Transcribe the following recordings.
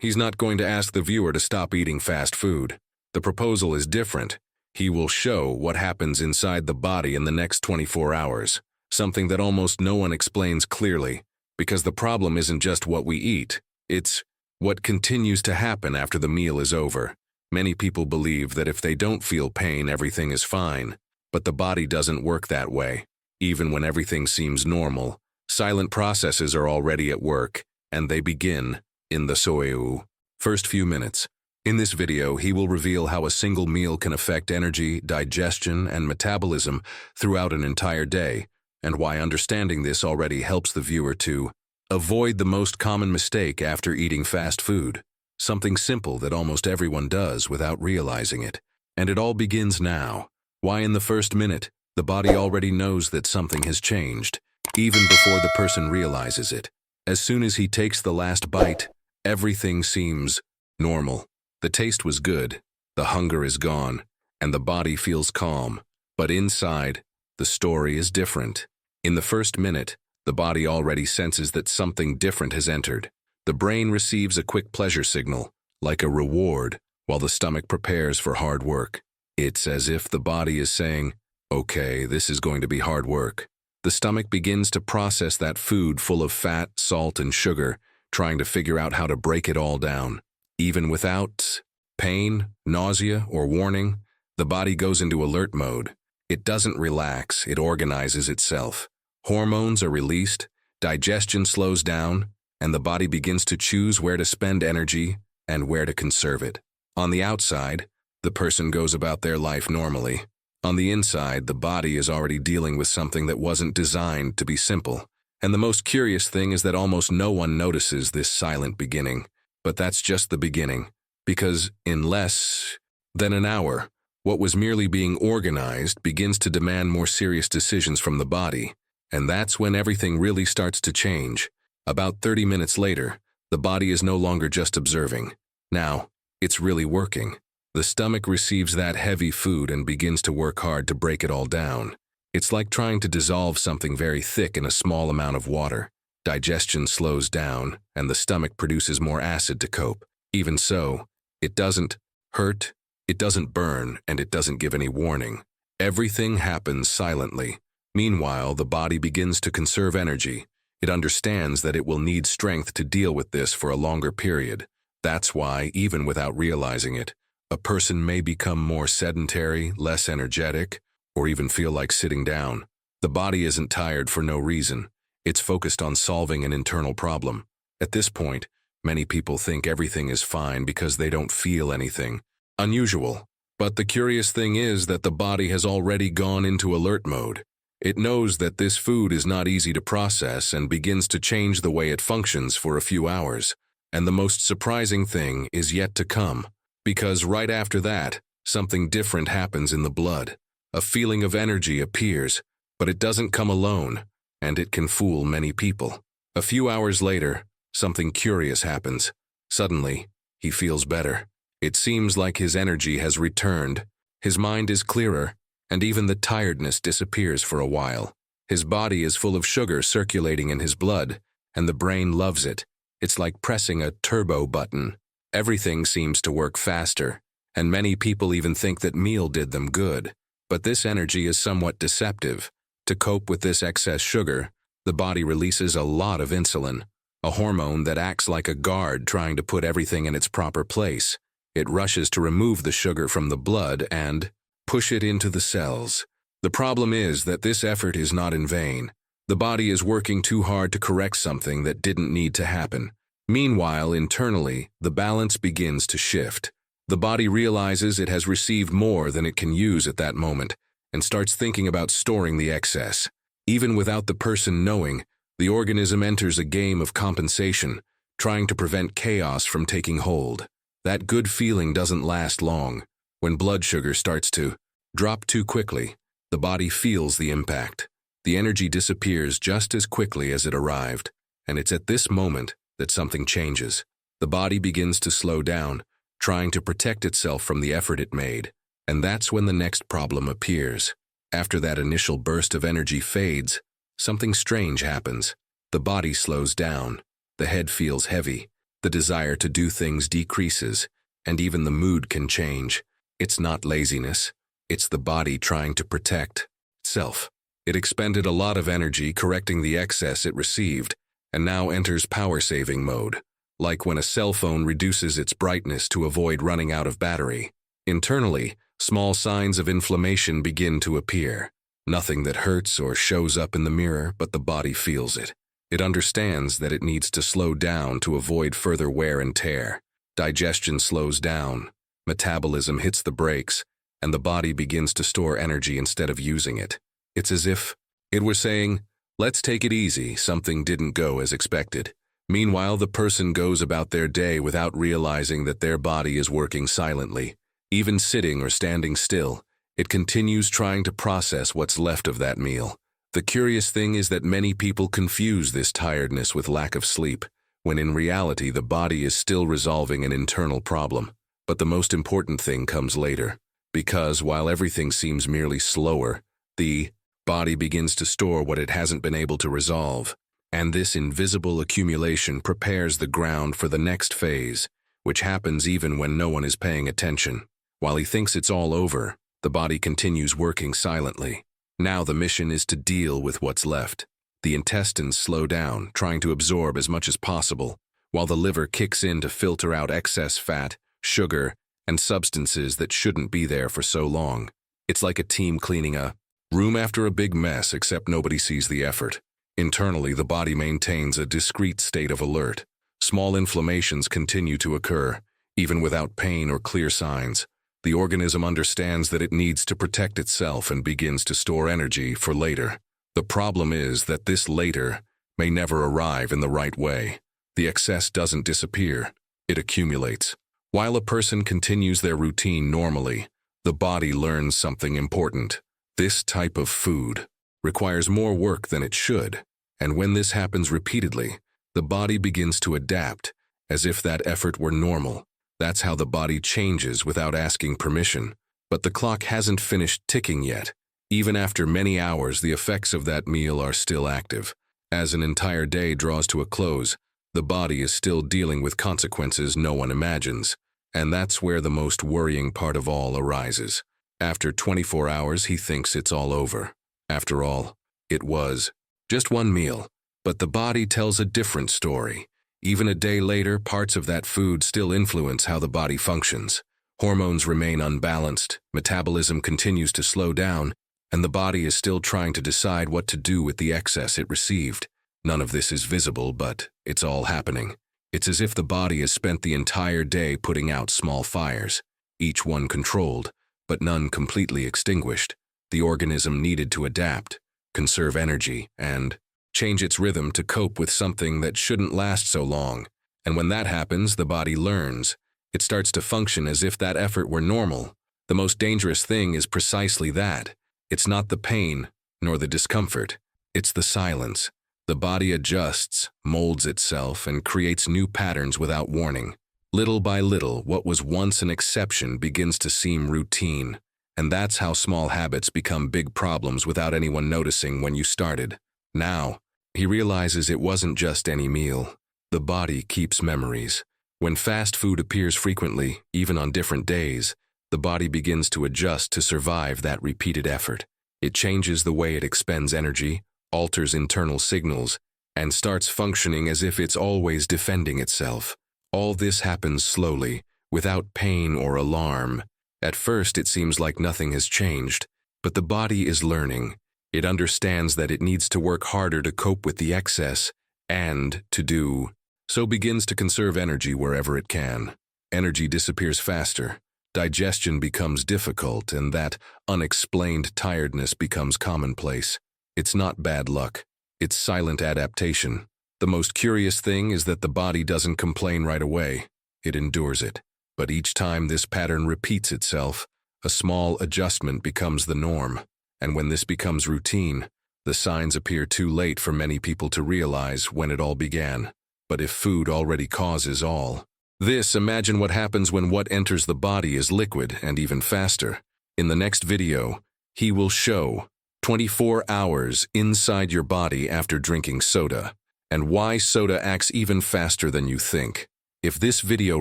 He's not going to ask the viewer to stop eating fast food. The proposal is different. He will show what happens inside the body in the next 24 hours, something that almost no one explains clearly, because the problem isn't just what we eat, it's what continues to happen after the meal is over. Many people believe that if they don't feel pain, everything is fine, but the body doesn't work that way. Even when everything seems normal, silent processes are already at work, and they begin in the first few minutes. In this video, he will reveal how a single meal can affect energy, digestion, and metabolism throughout an entire day, and why understanding this already helps the viewer to avoid the most common mistake after eating fast food, something simple that almost everyone does without realizing it. And it all begins now. Why in the first minute, the body already knows that something has changed, even before the person realizes it. As soon as he takes the last bite, everything seems normal. The taste was good, the hunger is gone, and the body feels calm. But inside, the story is different. In the first minute, the body already senses that something different has entered. The brain receives a quick pleasure signal, like a reward, while the stomach prepares for hard work. It's as if the body is saying, "Okay, this is going to be hard work." The stomach begins to process that food full of fat, salt, and sugar, trying to figure out how to break it all down. Even without pain, nausea, or warning, the body goes into alert mode. It doesn't relax, it organizes itself. Hormones are released, digestion slows down, and the body begins to choose where to spend energy and where to conserve it. On the outside, the person goes about their life normally. On the inside, the body is already dealing with something that wasn't designed to be simple. And the most curious thing is that almost no one notices this silent beginning. But that's just the beginning, because in less than an hour, what was merely being organized begins to demand more serious decisions from the body, and that's when everything really starts to change. About 30 minutes later, the body is no longer just observing. Now, it's really working. The stomach receives that heavy food and begins to work hard to break it all down. It's like trying to dissolve something very thick in a small amount of water. Digestion slows down, and the stomach produces more acid to cope. Even so, it doesn't hurt, it doesn't burn, and it doesn't give any warning. Everything happens silently. Meanwhile, the body begins to conserve energy. It understands that it will need strength to deal with this for a longer period. That's why, even without realizing it, a person may become more sedentary, less energetic, or even feel like sitting down. The body isn't tired for no reason. It's focused on solving an internal problem. At this point, many people think everything is fine because they don't feel anything unusual. But the curious thing is that the body has already gone into alert mode. It knows that this food is not easy to process and begins to change the way it functions for a few hours. And the most surprising thing is yet to come, because right after that, something different happens in the blood. A feeling of energy appears, but it doesn't come alone, and it can fool many people. A few hours later, something curious happens. Suddenly, he feels better. It seems like his energy has returned. His mind is clearer, and even the tiredness disappears for a while. His body is full of sugar circulating in his blood, and the brain loves it. It's like pressing a turbo button. Everything seems to work faster, and many people even think that meal did them good. But this energy is somewhat deceptive. To cope with this excess sugar, the body releases a lot of insulin, a hormone that acts like a guard trying to put everything in its proper place. It rushes to remove the sugar from the blood and push it into the cells. The problem is that this effort is not in vain. The body is working too hard to correct something that didn't need to happen. Meanwhile, internally, the balance begins to shift. The body realizes it has received more than it can use at that moment, and starts thinking about storing the excess. Even without the person knowing, the organism enters a game of compensation, trying to prevent chaos from taking hold. That good feeling doesn't last long. When blood sugar starts to drop too quickly, the body feels the impact. The energy disappears just as quickly as it arrived, and it's at this moment that something changes. The body begins to slow down, trying to protect itself from the effort it made. And that's when the next problem appears. After that initial burst of energy fades, something strange happens. The body slows down. The head feels heavy. The desire to do things decreases, and even the mood can change. It's not laziness, it's the body trying to protect itself. It expended a lot of energy correcting the excess it received, and now enters power-saving mode, like when a cell phone reduces its brightness to avoid running out of battery. Internally, small signs of inflammation begin to appear. Nothing that hurts or shows up in the mirror, but the body feels it. It understands that it needs to slow down to avoid further wear and tear. Digestion slows down, metabolism hits the brakes, and the body begins to store energy instead of using it. It's as if it were saying, "Let's take it easy, something didn't go as expected." Meanwhile, the person goes about their day without realizing that their body is working silently. Even sitting or standing still, it continues trying to process what's left of that meal. The curious thing is that many people confuse this tiredness with lack of sleep, when in reality the body is still resolving an internal problem. But the most important thing comes later, because while everything seems merely slower, the body begins to store what it hasn't been able to resolve, and this invisible accumulation prepares the ground for the next phase, which happens even when no one is paying attention. While he thinks it's all over, the body continues working silently. Now the mission is to deal with what's left. The intestines slow down, trying to absorb as much as possible, while the liver kicks in to filter out excess fat, sugar, and substances that shouldn't be there for so long. It's like a team cleaning a room after a big mess, except nobody sees the effort. Internally, the body maintains a discrete state of alert. Small inflammations continue to occur, even without pain or clear signs. The organism understands that it needs to protect itself and begins to store energy for later. The problem is that this later may never arrive in the right way. The excess doesn't disappear, it accumulates. While a person continues their routine normally, the body learns something important. This type of food requires more work than it should, and when this happens repeatedly, the body begins to adapt, as if that effort were normal. That's how the body changes without asking permission. But the clock hasn't finished ticking yet. Even after many hours, the effects of that meal are still active. As an entire day draws to a close, the body is still dealing with consequences no one imagines. And that's where the most worrying part of all arises. After 24 hours, he thinks it's all over. After all, it was just one meal. But the body tells a different story. Even a day later, parts of that food still influence how the body functions. Hormones remain unbalanced, metabolism continues to slow down, and the body is still trying to decide what to do with the excess it received. None of this is visible, but it's all happening. It's as if the body has spent the entire day putting out small fires, each one controlled, but none completely extinguished. The organism needed to adapt, conserve energy, and change its rhythm to cope with something that shouldn't last so long. And when that happens, the body learns. It starts to function as if that effort were normal. The most dangerous thing is precisely that. It's not the pain, nor the discomfort. It's the silence. The body adjusts, molds itself, and creates new patterns without warning. Little by little, what was once an exception begins to seem routine. And that's how small habits become big problems without anyone noticing when you started. Now, he realizes it wasn't just any meal. The body keeps memories. When fast food appears frequently, even on different days, the body begins to adjust to survive that repeated effort. It changes the way it expends energy, alters internal signals, and starts functioning as if it's always defending itself. All this happens slowly, without pain or alarm. At first, it seems like nothing has changed, but the body is learning. It understands that it needs to work harder to cope with the excess, and to do so begins to conserve energy wherever it can. Energy disappears faster, digestion becomes difficult, and that unexplained tiredness becomes commonplace. It's not bad luck, it's silent adaptation. The most curious thing is that the body doesn't complain right away, it endures it. But each time this pattern repeats itself, a small adjustment becomes the norm. And when this becomes routine, the signs appear too late for many people to realize when it all began. But if food already causes all this, imagine what happens when what enters the body is liquid and even faster. In the next video, he will show 24 hours inside your body after drinking soda, and why soda acts even faster than you think. If this video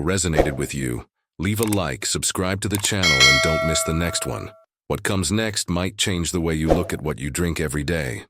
resonated with you, leave a like, subscribe to the channel, and don't miss the next one. What comes next might change the way you look at what you drink every day.